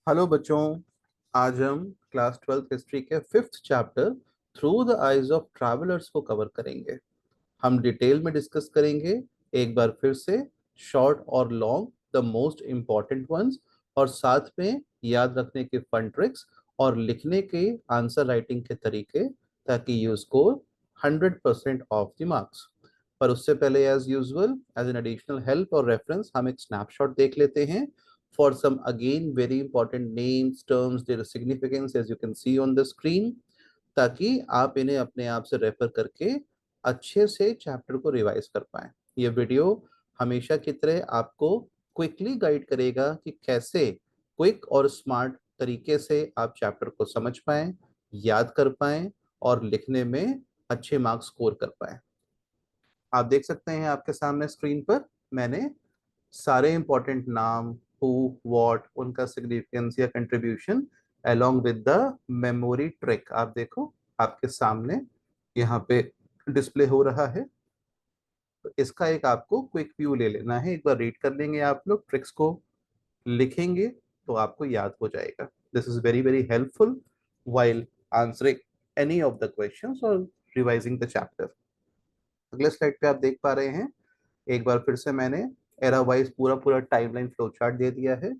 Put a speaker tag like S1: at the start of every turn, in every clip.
S1: Hello बच्चों। आज हम क्लास 12th हिस्ट्री के fifth chapter through the eyes of travellers को कवर करेंगे। हम डिटेल में डिस्कस करेंगे एक बार फिर से शॉर्ट और long the most important once, और साथ में याद रखने के फन ट्रिक्स और लिखने के आंसर राइटिंग के तरीके, ताकि you score 100% of the marks. पर उससे पहले as usual as an additional help और रेफरेंस हम एक स्नैपशॉट देख लेते हैं for some again very important names, terms, their significance as you can see on the screen, ताकि आप इन्हें अपने आप से रेफर करके अच्छे से चैप्टर को रिवाइज कर पाएं। ये वीडियो हमेशा की तरह आपको क्विकली गाइड करेगा कि कैसे क्विक और स्मार्ट तरीके से आप चैप्टर को समझ पाएं, याद कर पाएं और लिखने में अच्छे मार्क्स स्कोर कर पाएं। आप देख सकते हैं आपके सामने स्क्रीन पर मैंने सारे इंपॉर्टेंट नाम, हु, व्हाट, उनका सिग्निफिकेंस या contribution along with the memory trick आप देखो आपके सामने यहाँ पे डिस्प्ले हो रहा है। तो इसका एक आपको क्विक व्यू ले लेना है, एक बार रीड कर लेंगे आप लोग, ट्रिक्स को लिखेंगे तो आपको याद हो जाएगा। This is very very helpful while answering any of the questions और रिवाइजिंग द चैप्टर। अगले स्लाइड पे आप देख पा रहे हैं, एक बार फिर से मैंने एरा वाइज पूरा पूरा टाइमलाइन फ्लो चार्ट दे दिया है।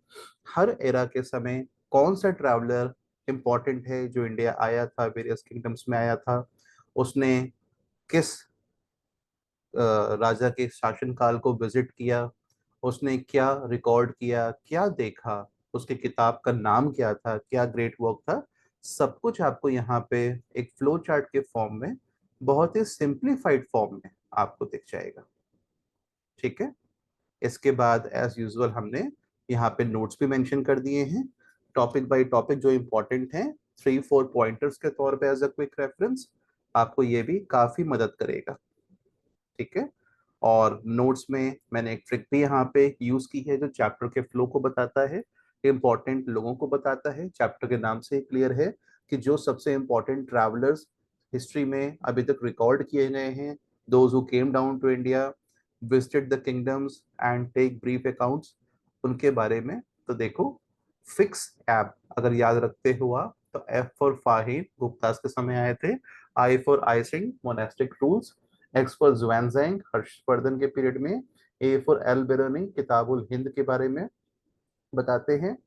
S1: हर एरा के समय कौन सा ट्रैवलर इंपॉर्टेंट है जो इंडिया आया था, वेरियस किंगडम्स में आया था, उसने किस राजा के शासनकाल को विजिट किया, उसने क्या रिकॉर्ड किया, क्या देखा, उसकी किताब का नाम क्या था, क्या ग्रेट वर्क था, सब कुछ आपको यहाँ पे एक फ्लो चार्ट के फॉर्म में, बहुत ही सिंप्लीफाइड फॉर्म में आपको दिख जाएगा। ठीक है। इसके बाद एज यूजुअल हमने यहाँ पे नोट्स भी मेंशन कर दिए हैं, टॉपिक बाय टॉपिक जो इंपॉर्टेंट हैं, 3-4 पॉइंटर्स के तौर पे एज अ क्विक रेफरेंस। आपको ये भी काफी मदद करेगा। ठीक है। और नोट्स में मैंने एक ट्रिक भी यहाँ पे यूज की है जो चैप्टर के फ्लो को बताता है, इंपॉर्टेंट लोगों को बताता है। चैप्टर के नाम से क्लियर है कि जो सबसे इंपॉर्टेंट ट्रैवलर्स हिस्ट्री में अभी तक रिकॉर्ड किए गए हैं, those who came down to India, visited the kingdoms and take brief accounts, उनके बारे में। तो देखो, फिक्स ऐप अगर याद रखते हो आप, तो एफ फॉर फाहिम गुप्तास के समय आए थे, I for I-tsing monastic rules, X for Xuanzang Harshavardhana के पीरियड में, ए फॉर एल बेरोनी किताबुल हिंद के बारे में बताते हैं,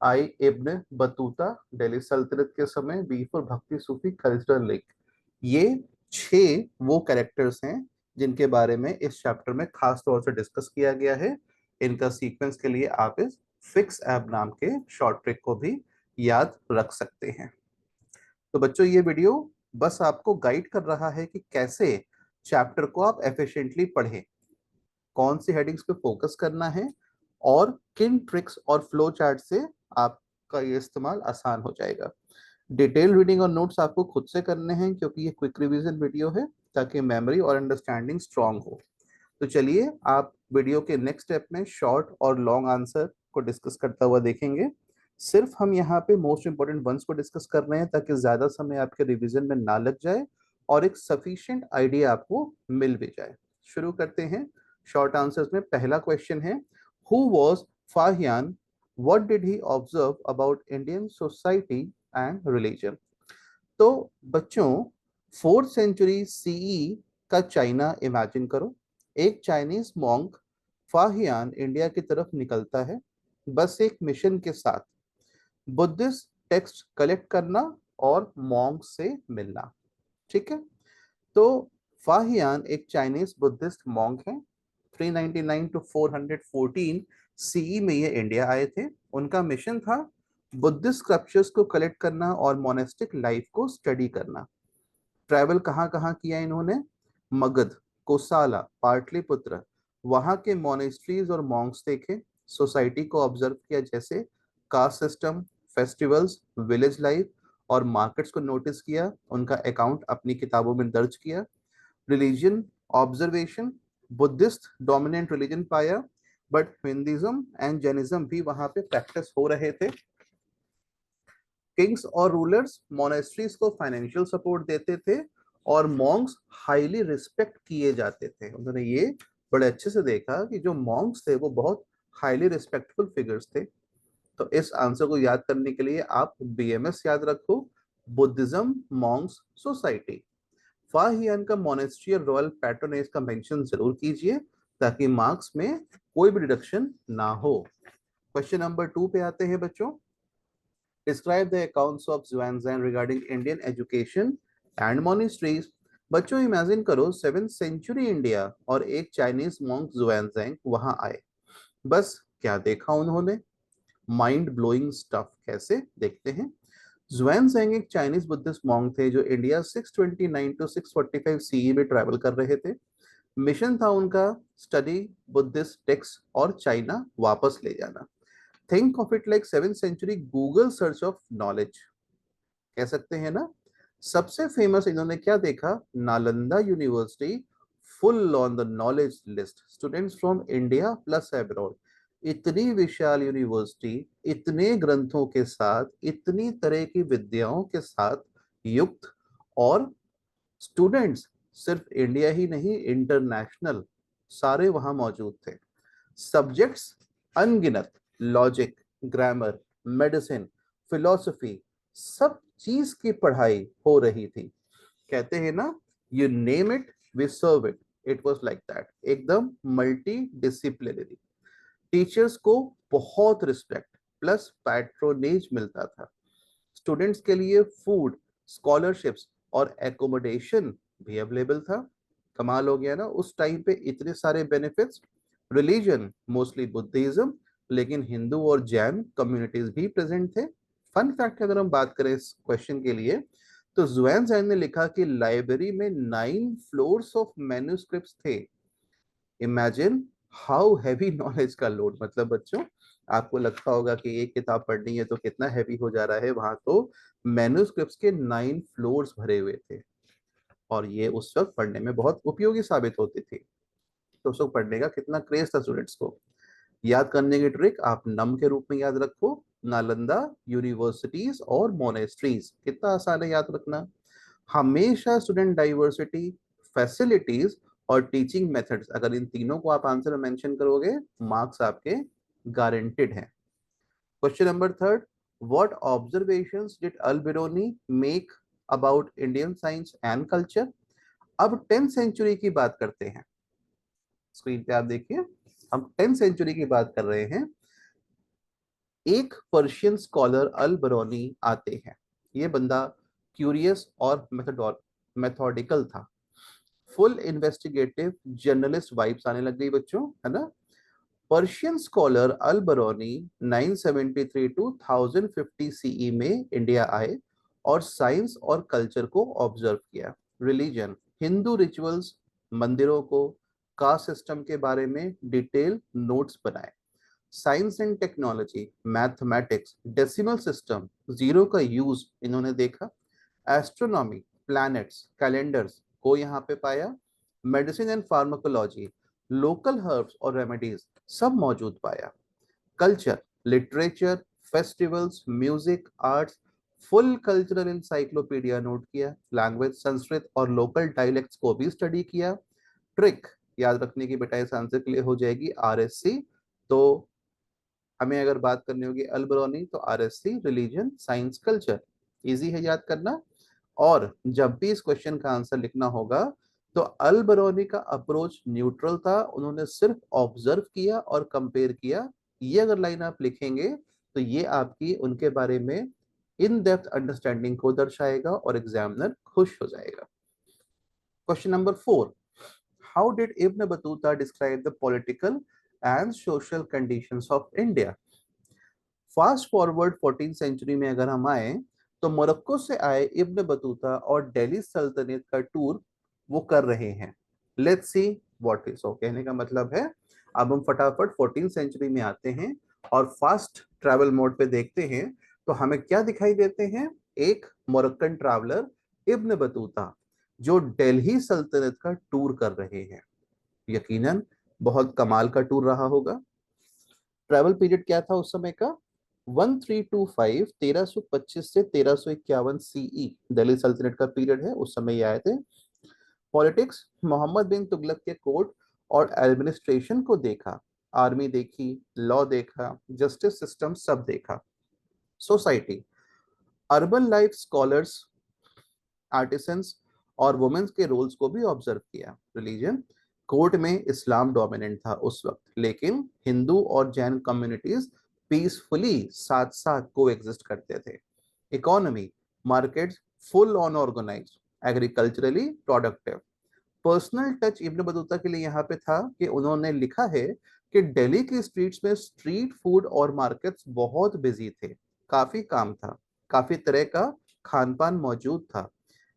S1: आई इब्न बतूता दिल्ली सल्तनत के समय, बी फॉर भक्ति सूफी खलिस्टर लेक। ये 6 वो कैरेक्टर्स हैं जिनके बारे में इस चैप्टर में खास तौर से डिस्कस किया गया है। इनका सीक्वेंस के लिए आप इस फिक्स ऐप नाम के शॉर्ट ट्रिक को भी याद रख सकते हैं। तो बच्चों, ये वीडियो बस आपको गाइड कर रहा है कि कैसे चैप्टर को आप एफिशिएंटली पढ़ें, कौन सी हेडिंग्स पे फोकस करना है और किन ट्रिक्स और फ्लो चार्ट से आपका ये इस्तेमाल आसान हो जाएगा। डिटेल रीडिंग और नोट्स आपको खुद से करने हैं क्योंकि ये क्विक रिवीजन वीडियो है, ताकि मेमोरी और अंडरस्टैंडिंग स्ट्रांग हो। तो चलिए आप वीडियो के नेक्स्ट स्टेप में शॉर्ट और लॉन्ग आंसर को डिस्कस करता हुआ देखेंगे। सिर्फ हम यहाँ पे मोस्ट इंपोर्टेंट वंस को डिस्कस कर रहे हैं ताकि ज्यादा समय आपके रिवीजन में ना लग जाए और एक सफिशिएंट आइडिया आपको मिल भी जाए। शुरू करते हैं शॉर्ट आंसर्स में। पहला क्वेश्चन है, who was Fahien, what did he observe about Indian society and religion. तो बच्चों, 4th सेंचुरी सीई का चाइना इमेजिन करो। एक चाइनीज मॉन्क फाहियान इंडिया की तरफ निकलता है, बस एक मिशन के साथ, बुद्धिस्ट टेक्स्ट कलेक्ट करना और मॉन्क से मिलना। ठीक है। तो फाहियान एक चाइनीज बुद्धिस्ट मॉन्क है। 399 टू 414 सीई में ये इंडिया आए थे। उनका मिशन था बुद्धिस्ट स्क्रप्चर्स को कलेक्ट करना और मोनेस्टिक लाइफ को स्टडी करना। ट्रैवल कहाँ कहाँ किया इन्होंने? मगध, कोसाला, पाटलिपुत्र, वहाँ के मोनेस्ट्रीज और मॉन्क्स देखे, सोसाइटी को ऑब्जर्व किया, जैसे caste system, festivals, village life और मार्केट्स को नोटिस किया, उनका अकाउंट अपनी किताबों में दर्ज किया। Religion observation, Buddhist dominant religion पाया, बट हिंदुइज्म एंड जैनिज्म भी वहां पे प्रैक्टिस हो रहे थे। किंग्स और रूलर्स मोनेस्ट्रीज को फाइनेंशियल सपोर्ट देते थे और मॉन्क्स हाईली रिस्पेक्ट किए जाते थे। उन्होंने ये बड़े अच्छे से देखा कि जो मॉन्क्स थे वो बहुत हाईली रिस्पेक्टफुल फिगर्स थे। तो इस आंसर को याद करने के लिए आप BMS याद रखो, बुद्धिज्म मॉन्क्स सोसाइटी। फाहियान का मोनेस्ट्री और रॉयल पैट्रोनेज का मेंशन जरूर कीजिए ताकि मार्क्स में कोई भी डिडक्शन ना हो। क्वेश्चन नंबर 2 पे आते हैं बच्चों। Describe the accounts of Xuanzang regarding Indian education and monasteries. बच्चों इमेजिन करो 7th सेंचुरी इंडिया और एक चाइनीज मॉन्क जुआनज़ैंग वहां आए। बस क्या देखा उन्होंने? Mind blowing stuff. कैसे देखते हैं। जुआनज़ैंग एक चाइनीज बुद्धिस्ट मॉन्क थे जो इंडिया 629 टू 645 सीई में ट्रैवल कर रहे थे। मिशन था उनका स्टडी बुद्धिस्ट टेक्स्ट और चाइना वापस ले जाना। Think of it like 7th century Google search of knowledge, कह सकते हैं ना। सबसे फेमस इन्होंने क्या देखा? Nalanda university full on the knowledge list, students from India plus abroad. इतनी विशाल यूनिवर्सिटी, इतने ग्रंथों के साथ, इतनी तरह की विद्याओं के साथ युक्त, और स्टूडेंट्स सिर्फ इंडिया ही नहीं, इंटरनेशनल सारे वहां मौजूद थे। सब्जेक्ट्स अनगिनत, लॉजिक, ग्रामर, मेडिसिन, फिलॉसफी, सब चीज की पढ़ाई हो रही थी। कहते हैं ना, you name it we serve it. It was like that, एकदम मल्टी डिसिप्लिनरी। टीचर्स को बहुत रिस्पेक्ट प्लस पैट्रोनेज मिलता था। स्टूडेंट्स के लिए फूड, स्कॉलरशिप्स और एकोमोडेशन भी अवेलेबल था। कमाल हो गया ना, उस टाइम पे इतने सारे बेनिफिट्स। रिलीजन मोस्टली बुद्धिज्म, लेकिन हिंदू और जैन कम्युनिटीज भी प्रेजेंट थे। फन फैक्ट अगर हम बात करें इस क्वेश्चन के लिए, तो जुआनज़ैंग ने लिखा कि लाइब्रेरी में 9 फ्लोर्स ऑफ मैन्युस्क्रिप्ट्स थे। इमेजिन हाउ हैवी नॉलेज का लोड। मतलब बच्चों, आपको लगता होगा कि एक किताब पढ़नी है तो कितना हैवी हो जा रहा है, वहां तो मैन्युस्क्रिप्ट्स के 9 फ्लोर्स भरे हुए थे। और ये उस वक्त पढ़ने में बहुत उपयोगी साबित होती थी। तो उस वक्त पढ़ने का कितना क्रेज था स्टूडेंट्स को। याद करने की ट्रिक आप नम के रूप में याद रखो, नालंदा यूनिवर्सिटीज और मोनेस्ट्रीज। कितना आसान है याद रखना। हमेशा स्टूडेंट डाइवर्सिटी, फैसिलिटीज और टीचिंग मेथड्स, अगर इन तीनों को आप आंसर में मेंशन करोगे, मार्क्स आपके गारंटेड हैं। Question number 3, what observations did Al Biruni make about Indian science and culture. अब 10th सेंचुरी की बात करते हैं। स्क्रीन पे आप देखिए, हम 10th सेंचुरी की बात कर रहे हैं। एक पर्शियन स्कॉलर अल बरौनी आते हैं। ये बंदा क्यूरियस और मेथोडिकल था। फुल इन्वेस्टिगेटिव जर्नलिस्ट वाइब्स आने लग गई बच्चों, है ना। Persian scholar Al Biruni 973 to 1050 CE में इंडिया आए और साइंस और कल्चर को ऑब्जर्व किया। रिलीजन हिंदू रिचुअल्स, मंदिरों को, कास्ट सिस्टम के बारे में डिटेल नोट्स बनाए। Science and technology, mathematics, decimal system, zero का यूज इन्होंने देखा। एस्ट्रोनॉमी, प्लैनेट्स, कैलेंडर्स को यहाँ पे पाया। Medicine and pharmacology, local herbs और रेमेडीज सब मौजूद पाया। Culture, literature, festivals, music, arts, full cultural encyclopedia note किया। लैंग्वेज संस्कृत और लोकल डायलेक्ट्स को भी स्टडी किया। ट्रिक याद रखने की बेटा इस आंसर के लिए हो जाएगी RSC। तो हमें अगर बात करनी होगी अल्बरोनी तो RSC, religion, science, culture. Easy है याद करना। और जब भी इस क्वेश्चन का आंसर लिखना होगा तो अल बरौनी का अप्रोच न्यूट्रल था, उन्होंने सिर्फ ऑब्जर्व किया और कंपेयर किया। ये अगर लाइन आप लिखेंगे तो ये आपकी उनके बारे में इन डेप्थ अंडरस्टैंडिंग को दर्शाएगा और एग्जामिनर खुश हो जाएगा। Question number 4, how did Ibn Battuta describe the political and social conditions of India. Fast forward 14th century में अगर हम आए तो मोरक्को से आए इब्न बतूता और दिल्ली सल्तनत का टूर वो कर रहे हैं। Let's see what is. कहने का मतलब है, अब हम फटाफट 14th सेंचुरी में आते हैं और फास्ट ट्रैवल मोड पे देखते हैं तो हमें क्या दिखाई देते हैं। एक मोरक्कन ट्रैवलर इब्न बतूता जो दिल्ली सल्तनत का टूर कर रहे हैं। यकीनन बहुत कमाल का टूर रहा होगा। ट्रैवल पीरियड क्या था उस समय का? 1325, 1325 से 1351 सीई दिल्ली सल्तनत का पीरियड है, उस समय ये आए थे। पॉलिटिक्स, मोहम्मद बिन तुगलक के कोर्ट और एडमिनिस्ट्रेशन को देखा। आर्मी देखी, लॉ देखा, जस्टिस सिस्टम सब देखा। Society, urban life, scholars, artisans और वुमेन्स के रोल्स को भी ऑब्जर्व किया। रिलीजन, कोर्ट में इस्लाम डोमिनेंट था उस वक्त, लेकिन हिंदू और जैन कम्युनिटीज पीसफुली साथ साथ को एग्जिस्ट करते थे। Economy, markets full on organize, agriculturally productive. Personal touch Ibn Battuta के लिए यहाँ पे था कि उन्होंने लिखा है कि दिल्ली की स्ट्रीट्स में स्ट्रीट फूड और मार्केट्स बहुत बिजी थे, काफी काम था, काफी तरह का खान पान मौजूद था।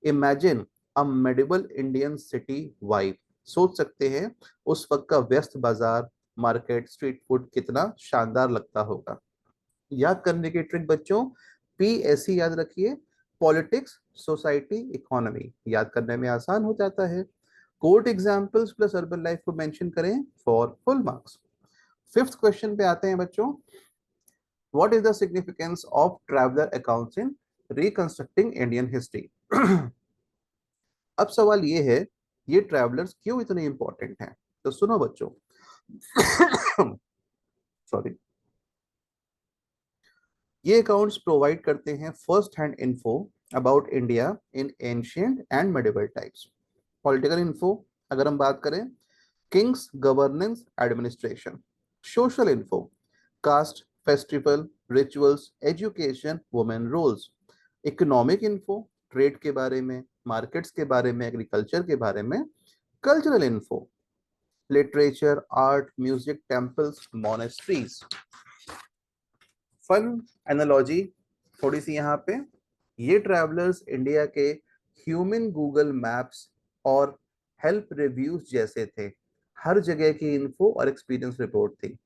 S1: Imagine a medieval Indian city vibe. सोच सकते हैं उस वक्त का व्यस्त बाजार, मार्केट, स्ट्रीट फूड कितना शानदार लगता होगा। याद करने की ट्रिक बच्चों, PSE याद रखिए, पॉलिटिक्स, सोसाइटी, इकोनॉमी। याद करने में आसान हो जाता है। Quote examples plus urban life को मेंशन करें for full marks. Fifth question पे आते हैं बच्चों, what is the significance of traveller accounts in reconstructing Indian history. अब सवाल ये है, ये ट्रैवलर्स क्यों इतने इंपॉर्टेंट हैं? तो सुनो बच्चों, सॉरी, ये अकाउंट्स प्रोवाइड करते हैं first hand info about India in ancient and medieval times. Political info अगर हम बात करें, kings, governance, administration. Social info, caste, festival, rituals, education, women roles. Economic info, trade के बारे में, मार्केट्स के बारे में, एग्रीकल्चर के बारे में। Cultural info, literature, art, music, temples, monasteries. Fun analogy थोड़ी सी यहाँ पे, ये ट्रैवलर्स इंडिया के ह्यूमन गूगल मैप्स और हेल्प रिव्यूज जैसे थे। हर जगह की इन्फो और एक्सपीरियंस रिपोर्ट थी।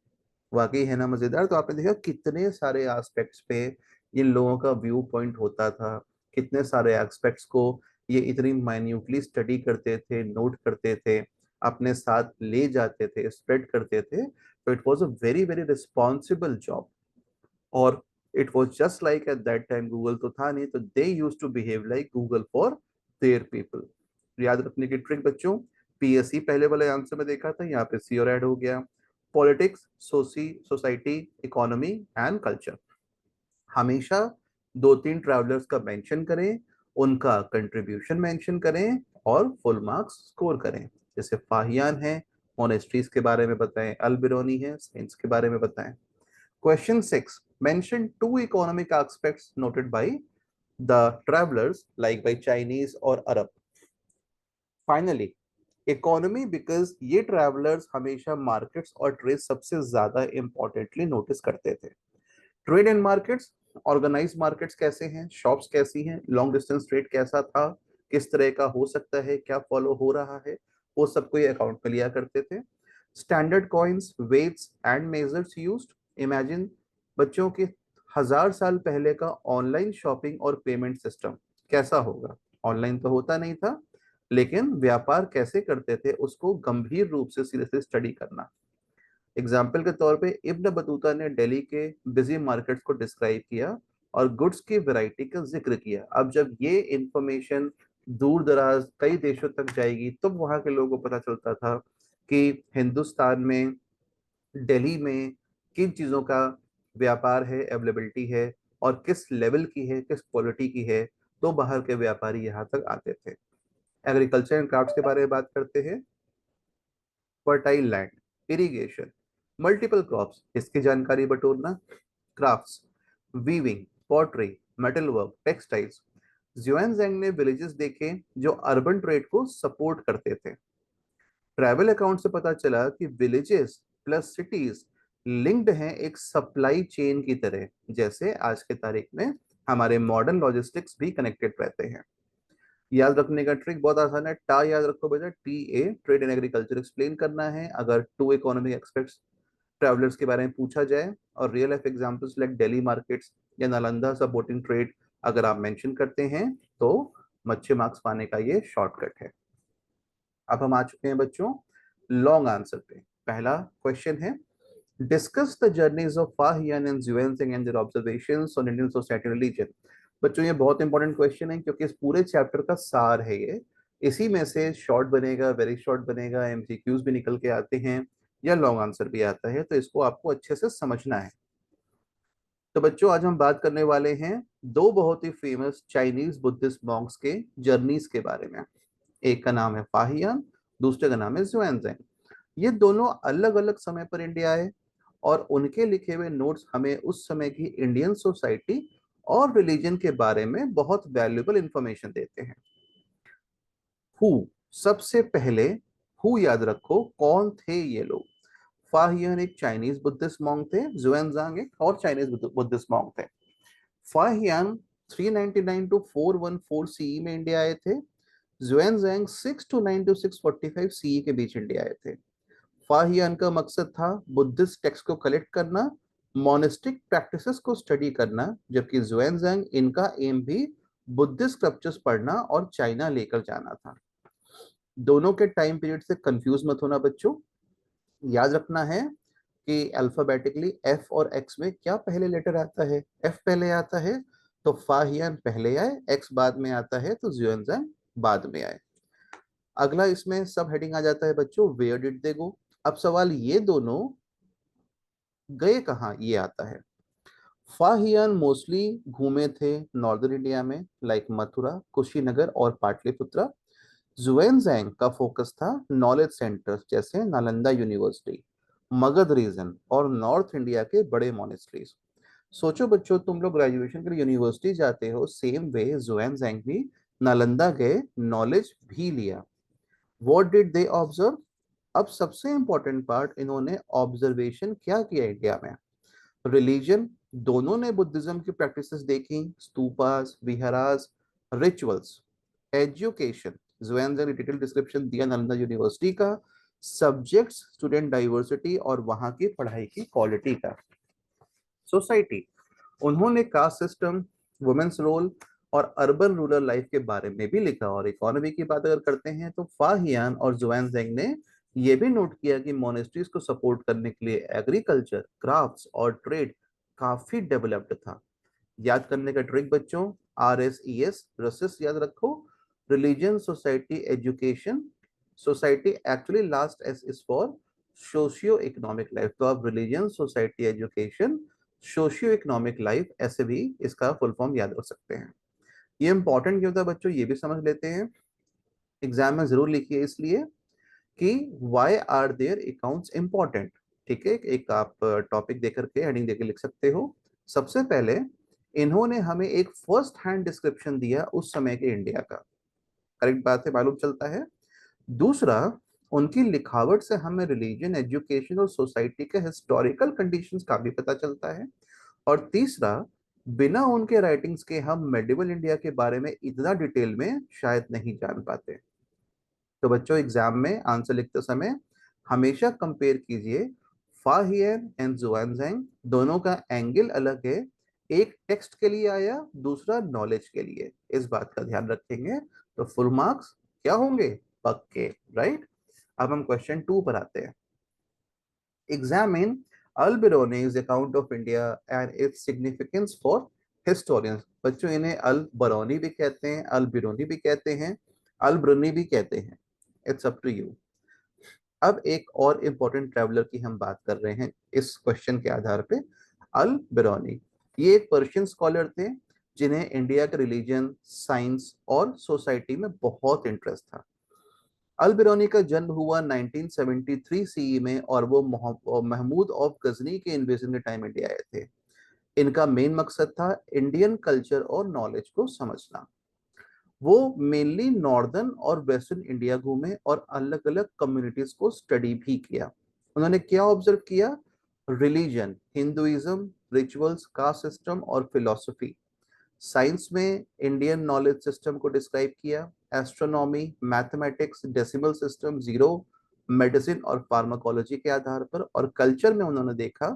S1: वाकई है ना मजेदार? तो आपने देखा कितने सारे एस्पेक्ट्स पे इन लोगों का व्यू पॉइंट होता था, कितने सारे एस्पेक्ट्स को ये इतनी माइन्यूटली स्टडी करते थे, नोट करते थे, अपने साथ ले जाते थे, स्प्रेड करते थे। तो it was a very very responsible job. और it was just like at that time Google तो था नहीं, तो they used to behave like Google for their people. याद रखने की ट्रिक बच्चों, PSE पहले वाले आंसर में देखा था, यहाँ पे सी और ऐड हो गया। Politics, society, economy and culture. हमेशा दो तीन ट्रैवलर्स का मेंशन करें, उनका कंट्रीब्यूशन मेंशन करें और फुल मार्क्स स्कोर करें। जैसे फाहियान है, मोनेस्ट्रीज के बारे में बताएं, अल बिरूनी है, साइंस के बारे में बताएं। Question 6. Mention two economic aspects noted by the travelers, like by Chinese or Arab. Finally, economy, because ये ट्रैवलर्स हमेशा मार्केट्स और ट्रेड सबसे ज्यादा इंपॉर्टेंटली नोटिस करते थे। Trade and markets, organize markets कैसे हैं, शॉप्स कैसी हैं, लॉन्ग डिस्टेंस ट्रेड कैसा था, किस तरह का हो सकता है, क्या फॉलो हो रहा है, वो सबको ये अकाउंट में लिया करते थे। Standard coins, weights and measures used. Imagine बच्चों के 1000 साल पहले का ऑनलाइन शॉपिंग और पेमेंट सिस्टम कैसा होगा। ऑनलाइन तो होता नहीं था, लेकिन व्यापार कैसे करते थे उसको गंभीर रूप से सीरियसली स्टडी करना। एग्जाम्पल के तौर पे इब्न बतूता ने दिल्ली के बिजी मार्केट्स को डिस्क्राइब किया और गुड्स की वैरायटी का जिक्र किया। अब जब ये इंफॉर्मेशन दूर दराज कई देशों तक जाएगी तब तो वहां के लोगों को पता चलता था कि हिंदुस्तान में, दिल्ली में किन चीज़ों का व्यापार है, अवेलेबिलिटी है, और किस लेवल की है, किस क्वालिटी की है। तो बाहर के व्यापारी यहाँ तक आते थे। एग्रीकल्चर एंड क्राफ्ट्स के बारे में बात करते हैं। Fertile land, irrigation, multiple crops, इसकी जानकारी बटोरना। Crafts, weaving, pottery, metal work, textiles. Xuanzang ने विलेजेस देखे जो अर्बन ट्रेड को सपोर्ट करते थे। ट्रैवल अकाउंट से पता चला कि विलेजेस प्लस सिटीज लिंक्ड हैं एक सप्लाई चेन की तरह, जैसे आज के तारीख में हमारे मॉडर्न लॉजिस्टिक्स भी कनेक्टेड रहते हैं। याद रखने का ट्रिक बहुत आसान है, टा याद रखो बेटा, TA, trade and agriculture explain करना है अगर टू इकोनॉमिक एक्सपेक्ट्स ट्रैवलर्स के बारे में पूछा जाए। और real life examples like Delhi markets या नालंदा सपोर्टिंग ट्रेड अगर आप मेंशन करते हैं तो अच्छे मार्क्स पाने का ये शॉर्टकट है। अब हम आ चुके हैं बच्चों लॉन्ग आंसर पे। पहला क्वेश्चन है, discuss the journeys of Fa-Hien and Xuanzang and their observations on Indian society and religion. बच्चों ये बहुत इंपॉर्टेंट क्वेश्चन है क्योंकि इस पूरे चैप्टर का सार है ये। इसी में से शॉर्ट बनेगा, वेरी शॉर्ट बनेगा, MCQs भी निकल के आते हैं। या लॉन्ग आंसर भी आता है, तो इसको आपको अच्छे से समझना है। तो बच्चों आज हम बात करने वाले हैं दो बहुत ही फेमस चाइनीज बुद्धिस्ट मॉन्क्स के जर्नीज के बारे में। एक का नाम है फाहियान, दूसरे का नाम है जुएनजेंग। ये दोनों अलग अलग समय पर इंडिया आए और उनके लिखे हुए नोट्स हमें उस समय की इंडियन सोसाइटी और रिलीजन के बारे में बहुत वैल्यूएबल इंफॉर्मेशन देते हैं। हु, सबसे पहले हु याद रखो, कौन थे ये लोग। फाहियान एक चाइनीज बुद्धिस्ट मॉन्क थे, जुएनजांग एक और चाइनीज बुद्धिस्ट मॉन्क थे। फाहियान 399 टू 414 सीई में इंडिया आए थे। जुएनजांग 629 टू 645 सीई के बीच इंडिया आए थे। फाहियान का मकसद था बुद्धिस्ट टेक्स्ट को कलेक्ट करना, मोनेस्टिक प्रैक्टिसेस को स्टडी करना, जबकि जुएनजांग इनका एम भी बुद्धिस्ट स्क्रिप्चर्स पढ़ना और चाइना लेकर जाना था। दोनों के टाइम पीरियड से कंफ्यूज मत होना बच्चों। याद रखना है कि अल्फाबेटिकली एफ और एक्स में क्या पहले लेटर आता है, एफ पहले आता है तो फाहियान पहले आए, एक्स बाद में आता है तो जुएनजांग बाद में आए। अगला इसमें सब हेडिंग आ जाता है बच्चों, वेयर डिड दे गो। अब सवाल ये दोनों गए कहाँ ये आता है। फाहियान मोस्टली घूमे थे नॉर्दर्न इंडिया में, लाइक मथुरा, कुशीनगर और पाटलिपुत्रा। जुएनजैंग का फोकस था नॉलेज सेंटर्स जैसे नालंदा यूनिवर्सिटी, मगध रीजन और नॉर्थ इंडिया के बड़े मॉनेस्ट्रीज। सोचो बच्चों, तुम लोग ग्रेजुएशन के लिए यूनिवर्सिटी जाते हो, सेम वे जुएनजैंग भी नालंदा गए, नॉलेज भी लिया। What did they observe. अब सबसे इंपॉर्टेंट पार्ट, इन्होंने ऑब्जर्वेशन क्या किया इंडिया में। रिलीजन, दोनों ने बुद्धिज्म की प्रैक्टिसेस देखी, स्तूपास, विहारास, रिचुअल्स। एजुकेशन, जुएनजैंग ने डिटेल डिस्क्रिप्शन दिया नालंदा यूनिवर्सिटी का, सब्जेक्ट्स, स्टूडेंट डाइवर्सिटी और वहां की पढ़ाई की क्वालिटी का। सोसाइटी, उन्होंने कास्ट सिस्टम, वुमेन्स रोल और अर्बन रूरल लाइफ के बारे में भी लिखा। और इकोनॉमी की बात अगर करते हैं तो फाहियान और जुएनजैंग ने यह भी नोट किया कि मोनेस्ट्रीज को सपोर्ट करने के लिए एग्रीकल्चर, क्राफ्ट्स और ट्रेड काफी डेवलप्ड था। याद करने का ट्रिक बच्चों, RSES, रसिस याद रखो, religion, society, education. Society actually last S is for socio economic life, तो आप religion, society, education, socio economic life ऐसे भी इसका फुल फॉर्म याद रख सकते हैं। ये इंपॉर्टेंट क्यों था बच्चों, ये भी समझ लेते हैं। एग्जाम में जरूर लिखिए इसलिए कि why are their accounts important. ठीक है, एक आप टॉपिक देकर के हेडिंग देकर लिख सकते हो। सबसे पहले इन्होंने हमें एक फर्स्ट हैंड डिस्क्रिप्शन दिया उस समय के इंडिया का, करेक्ट बात है, मालूम चलता है। दूसरा, उनकी लिखावट से हमें रिलीजन, एजुकेशन और सोसाइटी के हिस्टोरिकल कंडीशंस का भी पता चलता है। और तीसरा, बिना उनके राइटिंग्स के हम मेडिवल इंडिया के बारे में इतना डिटेल में शायद नहीं जान पाते। तो बच्चों एग्जाम में आंसर लिखते समय हमेशा कंपेयर कीजिए फाहियन एंड जुएनजैंग, दोनों का एंगल अलग है, एक टेक्स्ट के लिए आया, दूसरा नॉलेज के लिए, इस बात का ध्यान रखेंगे तो फुल मार्क्स क्या होंगे, पक्के, राइट। अब हम क्वेश्चन 2 पर आते हैं। Examine Al-Biruni's account of India and its significance for historians. बच्चों इन्हें अल बरौनी भी कहते हैं, अल बिरूनी भी कहते हैं, अल ब्रुनी भी कहते हैं, इट्स अप टू यू। अब एक और इंपॉर्टेंट ट्रैवलर की हम बात कर रहे हैं इस क्वेश्चन के आधार पे, अल बिरूनी। ये एक पर्शियन स्कॉलर थे जिन्हें इंडिया के रिलीजन, साइंस और सोसाइटी में बहुत इंटरेस्ट था। अल बिरूनी का जन्म हुआ 1973 सीई में और वो महमूद ऑफ गजनी के इन्वेजन के टाइम इंडिया आए थे। इनका मेन मकसद था इंडियन कल्चर और नॉलेज को समझना। वो मेनली नॉर्दर्न और वेस्टर्न इंडिया घूमे और अलग अलग कम्युनिटीज को स्टडी भी किया। उन्होंने क्या ऑब्जर्व किया, religion, Hinduism, rituals, caste system और फिलोसफी। साइंस में इंडियन नॉलेज सिस्टम को डिस्क्राइब किया, astronomy, mathematics, decimal system, zero, medicine और फार्माकोलॉजी के आधार पर। और कल्चर में उन्होंने देखा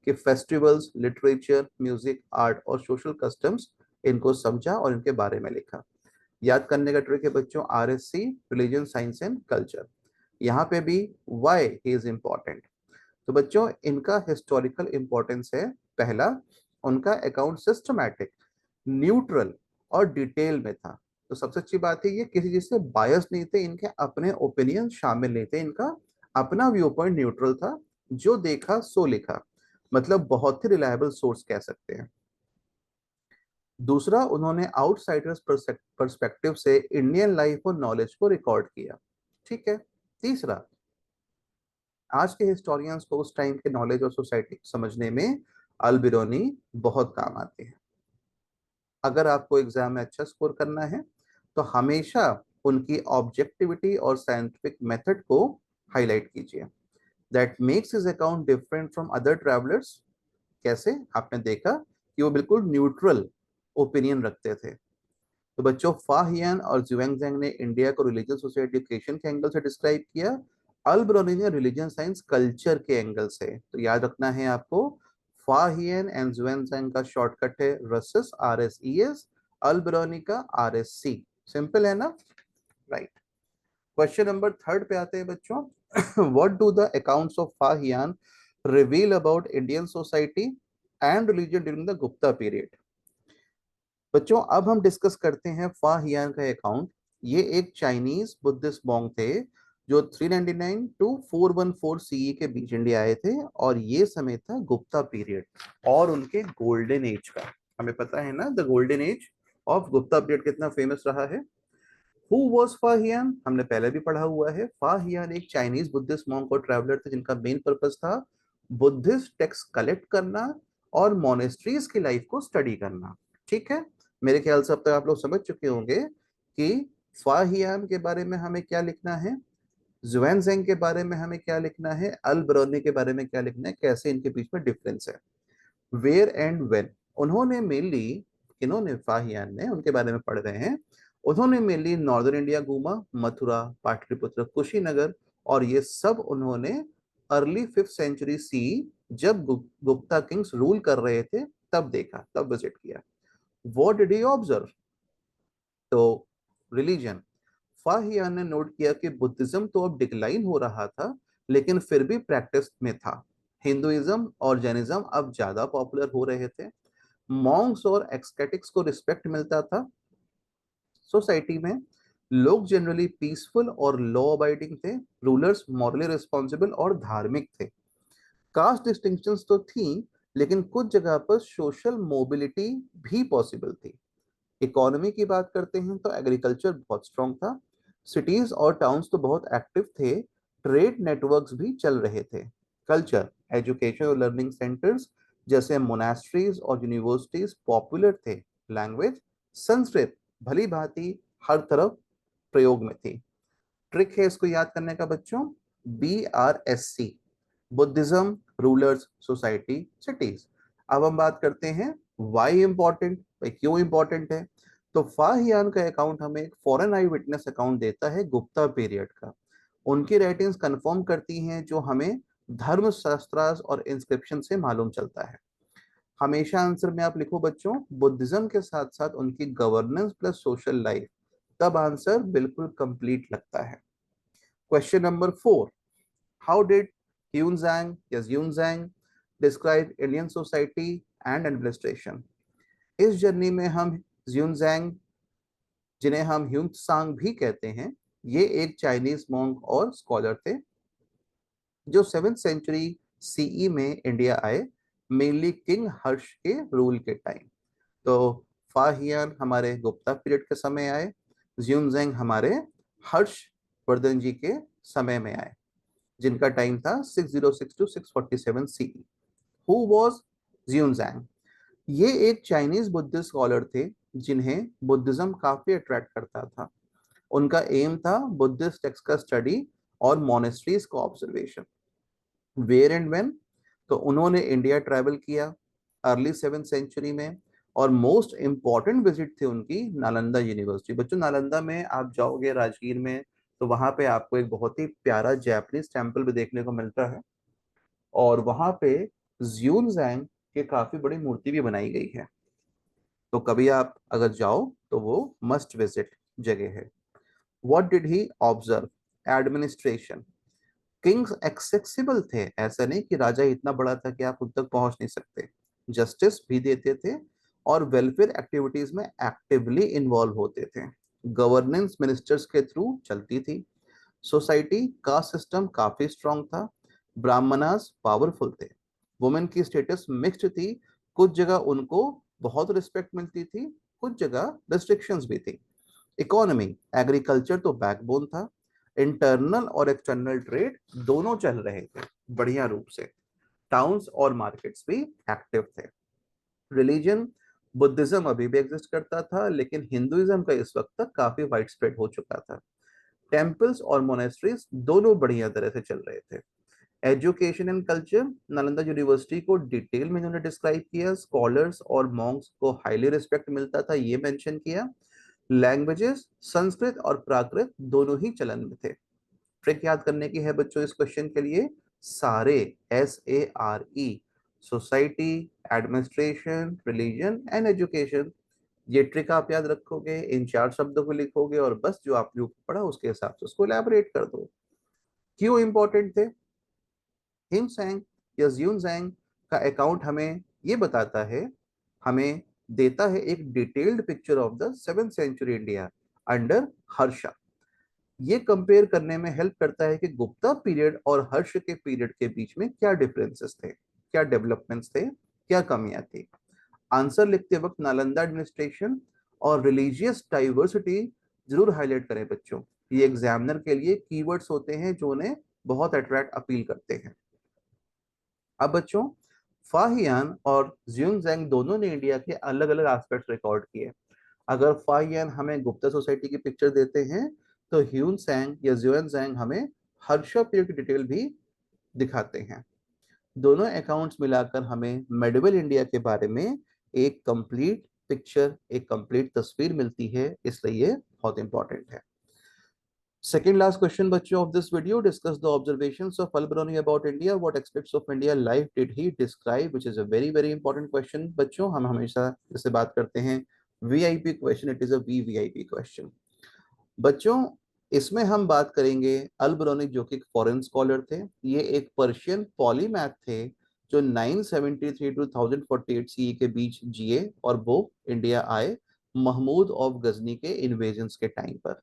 S1: कि फेस्टिवल्स, लिटरेचर, म्यूजिक, आर्ट और सोशल कस्टम्स, इनको समझा और इनके बारे में लिखा। याद करने का ट्रिक है बच्चों, RSC, religion, science and culture. यहाँ पे भी वाई ही इज इंपॉर्टेंट। तो बच्चों इनका हिस्टोरिकल इंपॉर्टेंस है, पहला, उनका अकाउंट सिस्टमैटिक, न्यूट्रल और डिटेल में था। तो सबसे अच्छी बात है ये किसी चीज से बायस नहीं थे, इनके अपने ओपिनियन शामिल नहीं थे, इनका अपना व्यू पॉइंट न्यूट्रल था, जो देखा सो लिखा, मतलब बहुत ही रिलायबल सोर्स कह सकते हैं। दूसरा, उन्होंने आउटसाइडर्स पर्सपेक्टिव से इंडियन लाइफ और नॉलेज को रिकॉर्ड किया। ठीक है। तीसरा, आज के हिस्टोरियंस को उस टाइम के नॉलेज और सोसाइटी समझने में अल बिरूनी बहुत काम आते हैं। अगर आपको एग्जाम में अच्छा स्कोर करना है तो हमेशा उनकी ऑब्जेक्टिविटी और साइंटिफिक मेथड को हाईलाइट कीजिए। That makes his account different from other travellers. कैसे? आपने देखा कि वो बिल्कुल न्यूट्रल ओपिनियन रखते थे। तो बच्चों, फाहियान और जुएंगजेंग ने इंडिया को रिलीजियस सोसाइटी एजुकेशन के एंगल से डिस्क्राइब किया, अल बिरूनी ने रिलीजन साइंस कल्चर के एंगल से। तो याद रखना है आपको, फाहियान एंड जुएंगजेंग का शॉर्टकट है रसस, RSES, अल बिरूनी का RSC। सिंपल है ना? राइट। क्वेश्चन नंबर थर्ड पे आते हैं बच्चों। What do the accounts of Fahien reveal about Indian society and religion during the Gupta period? बच्चों, अब हम डिस्कस करते हैं फाहियान का अकाउंट। ये एक चाइनीज बुद्धिस्ट मॉन्क थे जो 399 टू 414 सीई के बीच इंडिया आए थे, और ये समय था गुप्ता पीरियड और उनके गोल्डन एज का। हमें पता है ना, the golden age of Gupta period कितना फेमस रहा है। Who was Fahien? हमने पहले भी पढ़ा हुआ है। फाहियान एक चाइनीज बुद्धिस्ट मॉन्क और ट्रैवलर थे जिनका मेन पर्पस था बुद्धिस्ट टेक्स्ट कलेक्ट करना और मोनेस्ट्रीज की लाइफ को स्टडी करना। ठीक है। मेरे ख्याल से अब तक आप लोग समझ चुके होंगे कि फाहियान के बारे में हमें क्या लिखना है, जुएनजेंग के बारे में हमें क्या लिखना है, अल बिरूनी के बारे में क्या लिखना है, कैसे इनके बीच में डिफरेंस है। वेयर एंड व्हेन उन्होंने मेनली, इन्होंने फाहियान ने, उनके बारे में पढ़ रहे हैं, उन्होंने मेनली नॉर्दर्न इंडिया घूमा, मथुरा, पाटलिपुत्र, कुशीनगर, और ये सब उन्होंने अर्ली 5th सेंचुरी सी, जब गुप्ता किंग्स रूल कर रहे थे, तब देखा, तब विजिट किया। What did he observe? तो रिलीजन, फाहियान ने नोट किया कि बुद्धिज्म तो अब डिक्लाइन हो रहा था, लेकिन फिर भी प्रैक्टिस में था। हिंदुइज्म और जैनिज्म अब ज्यादा पॉपुलर हो रहे थे। मॉन्क्स और एक्सकेटिक्स को रिस्पेक्ट मिलता था सोसाइटी में। लोग जनरली पीसफुल और लॉ अबाइडिंग थे। रूलर्स मॉरली रिस्पॉन्सिबल और धार्मिक थे। कास्ट डिस्टिंक्शंस तो थी, लेकिन कुछ जगह पर सोशल मोबिलिटी भी पॉसिबल थी। इकोनॉमी की बात करते हैं तो एग्रीकल्चर बहुत स्ट्रांग था। सिटीज और टाउन्स तो बहुत एक्टिव थे। ट्रेड नेटवर्क्स भी चल रहे थे। कल्चर, एजुकेशन और लर्निंग सेंटर्स जैसे मोनास्ट्रीज और यूनिवर्सिटीज पॉपुलर थे। लैंग्वेज, संस्कृत भली भांति हर तरफ प्रयोग में थी। ट्रिक है इसको याद करने का बच्चों, BRSC, Buddhism, rulers, society, cities. अब हम बात करते हैं वाई इंपॉर्टेंट, भाई क्यों इंपॉर्टेंट है। तो फाहियान का अकाउंट हमें एक फॉरेन आई विटनेस अकाउंट देता है गुप्ता पीरियड का। उनकी राइटिंग्स कंफर्म करती हैं जो हमें धर्म शास्त्रास और इंस्क्रिप्शन से मालूम चलता है। हमेशा आंसर में आप लिखो बच्चों बुद्धिज्म के साथ साथ उनकी गवर्नेंस प्लस सोशल लाइफ, तब आंसर बिल्कुल कंप्लीट लगता है। Question number 4, how did Hunzhang, yes, Hunzhang describe Indian society and administration? इस जर्नी में हम Hunzhang, जिन्हें हम ह्यूंग भी कहते हैं, ये एक चाइनीज मॉन्क और स्कॉलर थे जो 7th सेंचुरी सीई में इंडिया आए, मेनली किंग हर्ष के रूल के टाइम। तो फाहियान हमारे गुप्ता पीरियड के समय आए, Hunzhang हमारे हर्षवर्धन जी के समय में आए, जिनका टाइम था 606 to 647 CE. Who was Junzhang? ये एक चाइनीज बुद्धिस्ट स्कॉलर थे जिन्हें बुद्धिज्म काफी अट्रैक्ट करता था। उनका एम था बुद्धिस्ट टेक्स्ट का स्टडी और मोनेस्ट्रीज का ऑब्जर्वेशन। Where and when? तो उन्होंने इंडिया ट्रैवल किया अर्ली 7th सेंचुरी में, और मोस्ट इंपॉर्टेंट विजिट थी उनकी नालंदा यूनिवर्सिटी। बच्चों, नालंदा में आप जाओगे राजगीर में, तो वहां पे आपको एक बहुत ही प्यारा जैपनीज टेम्पल भी देखने को मिलता है, और वहां पे ज्यूनजैंग की काफी बड़ी मूर्ति भी बनाई गई है। तो कभी आप अगर जाओ तो वो मस्ट विजिट जगह है। What did he observe? Administration, Kings accessible थे, ऐसा नहीं कि राजा इतना बड़ा था कि आप उन तक पहुंच नहीं सकते। जस्टिस भी देते थे और वेलफेयर एक्टिविटीज में एक्टिवली इन्वॉल्व होते थे। गवर्नेंस मिनिस्टर्स के थ्रू चलती थी। सोसाइटी कास्ट सिस्टम काफी स्ट्रांग था, ब्राह्मणास पावरफुल थे, वुमेन की स्टेटस मिक्स्ड थी, कुछ जगह उनको बहुत रिस्पेक्ट मिलती थी, कुछ जगह रिस्ट्रिक्शंस भी थी। इकोनॉमी, एग्रीकल्चर तो बैकबोन था, इंटरनल और एक्सटर्नल ट्रेड दोनों चल रहे थे बढ़िया रूप से, टाउन्स और मार्केट्स भी एक्टिव थे। रिलीजन, बुद्धिज्म अभी भी एग्जिस्ट करता था, लेकिन हिंदुइज्म का इस वक्त तक काफी वाइड स्प्रेड हो चुका था। टेम्पल्स और मोनेस्ट्रीज दोनों बढ़िया तरह से चल रहे थे। Education and culture, Nalanda university को डिटेल में इन्होंने डिस्क्राइब किया, स्कॉलर्स और मॉन्क्स को हाईली रिस्पेक्ट मिलता था ये मेंशन किया। लैंग्वेजेस, संस्कृत और प्राकृत दोनों ही चलन में थे। ट्रिक याद करने की है बच्चों इस क्वेश्चन के लिए, सारे, SARE, society, administration, religion and education, ये ट्रिक आप याद रखोगे, इन चार शब्दों को लिखोगे और बस जो आपने ऊपर पढ़ा उसके हिसाब से उसको एलैबोरेट कर दो। क्यों इंपॉर्टेंट थे? हिमसैंग या ज्यूनजैंग का अकाउंट हमें ये बताता है, हमें देता है एक detailed picture of the 7th century India under Harsha. ये कंपेयर करने में हेल्प करता है कि गुप्ता पीरियड और हर्ष के पीरियड के बीच में क्या डिफरेंसेस थे, क्या डेवलपमेंट्स थे, क्या कमियां थी। आंसर लिखते वक्त नालंदा एडमिनिस्ट्रेशन और रिलीजियस डाइवर्सिटी जरूर हाईलाइट करें बच्चों, ये एग्जामिनर के लिए कीवर्ड्स होते हैं जो उन्हें बहुत अट्रैक्ट अपील करते हैं। अब बच्चों, फाहियान और ज्यूनजैंग दोनों ने इंडिया के अलग अलग एस्पेक्ट्स रिकॉर्ड किए। अगर फाहियान हमें गुप्ता सोसाइटी की पिक्चर देते हैं, तो ह्यून सैंग या ज्यूनजैंग हमें हर्षा पीरियड की डिटेल भी दिखाते हैं। दोनों अकाउंट्स मिलाकर हमें मेडिवल इंडिया के बारे में एक कंप्लीट पिक्चर, एक कंप्लीट तस्वीर मिलती है, इसलिए ये बहुत इंपॉर्टेंट है। Second last question, बच्चों, of this video, discuss the observations of Al-Biruni about India. What aspects of India life did he describe? Which is a very very important question. बच्चों, हम हमेशा इससे बात करते हैं VIP question. It is a VVIP question. बच्चों, इसमें हम बात करेंगे अल बिरूनी, जो कि एक फॉरेन स्कॉलर थे। ये एक पर्शियन पॉलीमैथ थे जो 973 टू 1048 CE के बीच जिए और वो इंडिया आए महमूद ऑफ गजनी के इन्वेजन्स के टाइम पर।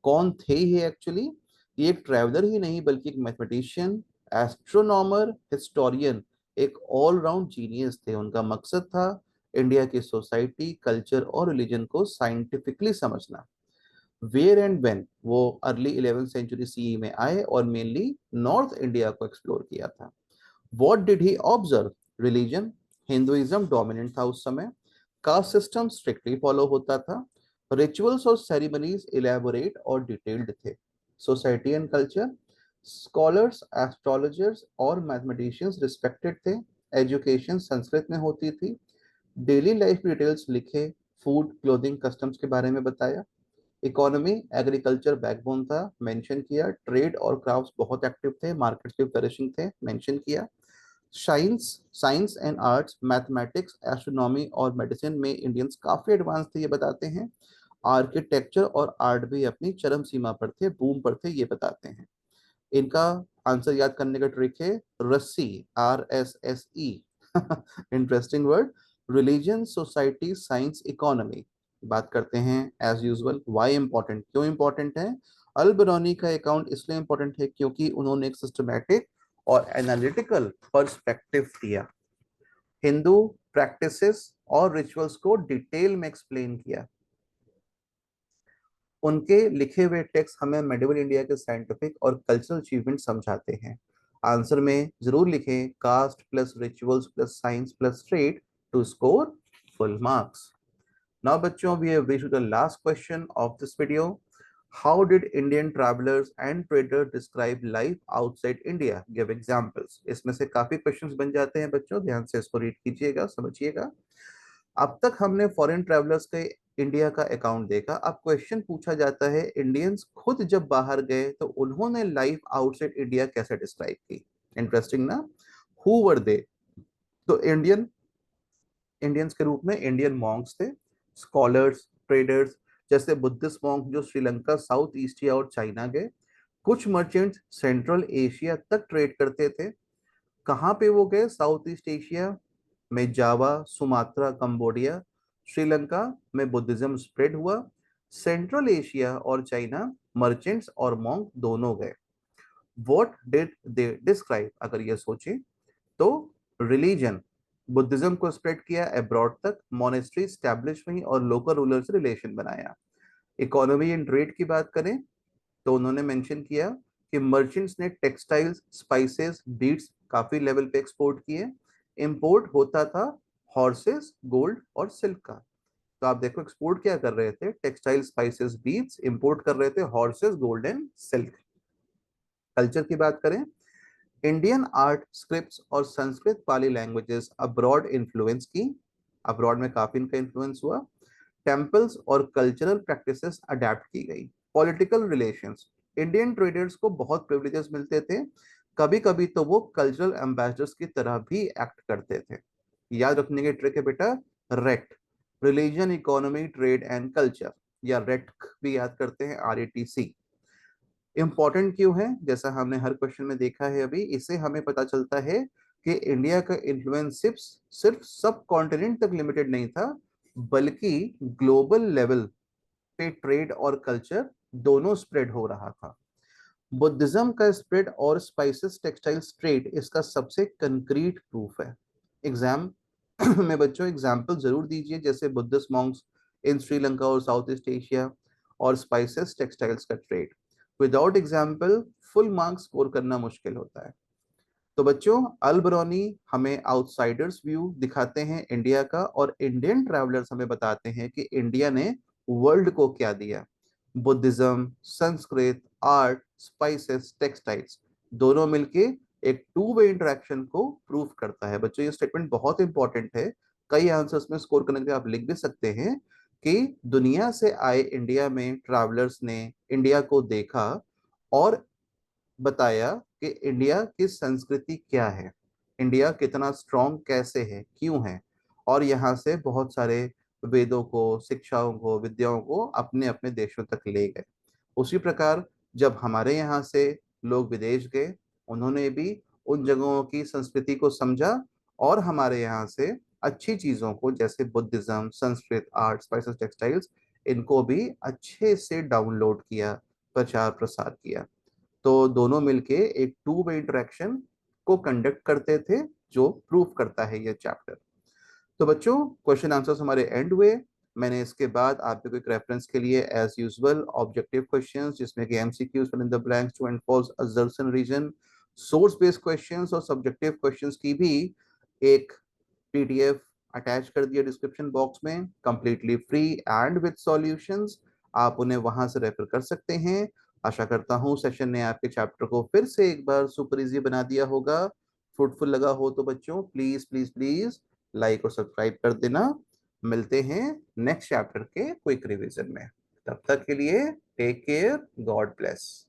S1: कौन थे ये एक्चुअली? ये एक ट्रैवलर ही नहीं बल्कि एक मैथमेटिशियन, एस्ट्रोनॉमर, हिस्टोरियन, एक ऑलराउंड जीनियस थे। उनका मकसद था इंडिया की सोसाइटी, कल्चर और रिलीजन को साइंटिफिकली समझना। वेयर एंड व्हेन वो अर्ली 11th सेंचुरी CE में आए और मेनली नॉर्थ इंडिया को एक्सप्लोर किया था। What did he observe? Religion, Hinduism dominant था उस समय, कास्ट सिस्टम स्ट्रिक्टली फॉलो होता था, रिचुअल्स और सेरेमनीज इलेबोरेट और डिटेल्ड थे। Society and culture, scholars, astrologers और मैथमेटिशियंस रिस्पेक्टेड थे, एजुकेशन संस्कृत में होती थी, डेली लाइफ डिटेल्स लिखे, फूड, क्लोथिंग, कस्टम्स के बारे में बताया। इकोनॉमी, एग्रीकल्चर बैकबोन था, मेंशन किया। ट्रेड और क्राफ्ट्स बहुत एक्टिव थे, मार्केट्स भी फ्लरिशिंग थे, मेंशन किया। Science, science and arts, mathematics, astronomy और मेडिसिन में इंडियंस काफी एडवांस थे, ये बताते हैं। आर्किटेक्चर और आर्ट भी अपनी चरम सीमा पर थे, बूम पर थे, ये बताते हैं। इनका आंसर याद करने का ट्रिक है रस्सी, RSSE। Interesting word. Religion, society, science, economy. बात करते हैं एज यूजुअल व्हाई इंपॉर्टेंट, क्यों इंपॉर्टेंट है। अल बिरूनी का अकाउंट इसलिए इंपॉर्टेंट है क्योंकि उन्होंने एक सिस्टमैटिक और एनालिटिकल पर्सपेक्टिव दिया, हिंदू प्रैक्टिसेस और रिचुअल्स को डिटेल में एक्सप्लेन किया। उनके लिखे हुए टेक्स्ट हमें मेडिवल इंडिया के साइंटिफिक और कल्चरल अचीवमेंट समझाते हैं। आंसर में जरूर लिखें caste plus rituals plus science plus trade to score full marks. Now, बच्चों, we have reached the last question of this video. How did Indian travelers and traders describe life outside India? Give examples. इसमें से काफी questions बन जाते हैं बच्चों, ध्यान से इसको रीड कीजिएगा, समझिएगा। अब तक हमने फॉरेन ट्रैवलर्स के इंडिया का अकाउंट देखा। अब क्वेश्चन पूछा जाता है इंडियंस खुद जब बाहर गए तो उन्होंने लाइफ आउटसाइड इंडिया कैसे डिस्क्राइब की। इंटरेस्टिंग ना। हु वर दे? तो इंडियंस के रूप में इंडियन मॉन्क्स थे, स्कॉलर्स, ट्रेडर्स, जैसे बुद्धिस्ट मॉन्क जो श्रीलंका, साउथ एशिया और चाइना गए। कुछ मर्चेंट्स सेंट्रल एशिया तक ट्रेड करते थे। कहाँ पे वो गए? साउथ ईस्ट एशिया में जावा, सुमात्रा, कंबोडिया। श्रीलंका में बुद्धिज्म स्प्रेड हुआ। सेंट्रल एशिया और चाइना मर्चेंट्स और मॉन्क दोनों गए। व्हाट डिड दे डिस्क्राइब, अगर ये सोचें तो रिलीजन, बुद्धिज्म को स्प्रेड किया अब्रॉड तक, मोनेस्ट्री स्टैब्लिश हुई और लोकल रूलर से रिलेशन बनाया। इकोनॉमी एंड ट्रेड की बात करें तो उन्होंने मेंशन किया कि मर्चेंट्स ने टेक्सटाइल्स, स्पाइसेस, बीड्स काफी लेवल पे एक्सपोर्ट किए। इंपोर्ट होता था हॉर्सेस, गोल्ड और सिल्क का। तो आप देखो एक्सपोर्ट क्या कर रहे थे, टेक्सटाइल, स्पाइसेस, बीड्स, इंपोर्ट कर रहे थे horses, gold and silk. Culture की बात करें, इंडियन आर्ट, स्क्रिप्ट्स और Sanskrit Pali languages abroad influence की, अब्रॉड में काफी इनका इन्फ्लुएंस हुआ। टेम्पल्स और कल्चरल प्रैक्टिसेस अडेप्ट की गई। पॉलिटिकल रिलेशंस, इंडियन ट्रेडर्स को बहुत प्रिविलेजेस मिलते थे, कभी कभी तो वो कल्चरल एम्बेसडर्स की तरह भी एक्ट करते थे। याद रखने के ट्रिक है बेटा, rate, religion, economy, trade and culture, या रेट भी याद करते हैं, RATC। इंपॉर्टेंट क्यों है, जैसा हमने हर क्वेश्चन में देखा है अभी, इससे हमें पता चलता है कि इंडिया का इन्फ्लुएंस सिर्फ सिर्फ सब कॉन्टिनेंट तक लिमिटेड नहीं था, बल्कि ग्लोबल लेवल पे ट्रेड और कल्चर दोनों स्प्रेड हो रहा था। बुद्धिज्म का स्प्रेड और स्पाइसेस टेक्सटाइल्स ट्रेड इसका सबसे कंक्रीट प्रूफ है। एग्जाम में बच्चों एग्जाम्पल जरूर दीजिए, जैसे बुद्धिस्ट मॉन्क्स इन श्रीलंका और साउथ ईस्ट एशिया, और स्पाइसेस टेक्सटाइल्स का trade. Without example full marks score करना मुश्किल होता है। तो बच्चों अल बरौनी हमें आउटसाइडर्स व्यू दिखाते हैं इंडिया का, और इंडियन ट्रैवलर्स हमें बताते हैं कि इंडिया ने वर्ल्ड को क्या दिया। Buddhism, Sanskrit, art, spices, textiles दोनों मिलके एक टू वे इंटरेक्शन को प्रूव करता है। बच्चों ये स्टेटमेंट बहुत इंपॉर्टेंट है, कई आंसर्स में स्कोर करने के लिए आप लिख भी सकते हैं कि दुनिया से आए इंडिया में ट्रैवलर्स ने इंडिया को देखा और बताया कि इंडिया की संस्कृति क्या है, इंडिया कितना स्ट्रॉन्ग कैसे है, क्यों है, और यहाँ से बहुत सारे वेदों को, शिक्षाओं को, विद्याओं को अपने अपने देशों तक ले गए। उसी प्रकार जब हमारे यहाँ से लोग विदेश गए, उन्होंने भी उन जगहों की संस्कृति को समझा और हमारे यहाँ से अच्छी चीजों को, जैसे Buddhism, Sanskrit, art, spices, textiles, इनको भी अच्छे से डाउनलोड किया, प्रचार प्रसार किया। तो दोनों मिलके एक टू वे इंटरेक्शन को कंडक्ट करते थे, जो प्रूफ करता है ये चैप्टर। तो बच्चों क्वेश्चन आंसर्स हमारे एंड हुए। मैंने इसके बाद आपके एक रेफरेंस के लिए एज यूजुअल ऑब्जेक्टिव क्वेश्चंस, जिसमें कि MCQs, fill in the blanks, true and false, assertion reason, source based questions और सब्जेक्टिव क्वेश्चंस की भी एक PDF अटैच कर दिया डिस्क्रिप्शन बॉक्स में, completely free and with solutions. आप उन्हें वहां से रेफर कर सकते हैं। आशा करता हूँ सेशन ने आपके चैप्टर को फिर से एक बार सुपर इजी बना दिया होगा। फ्रूटफुल लगा हो तो बच्चों प्लीज प्लीज प्लीज लाइक और सब्सक्राइब कर देना। मिलते हैं नेक्स्ट चैप्टर के क्विक रिवीजन में, तब तक के लिए टेक केयर, गॉड ब्लेस।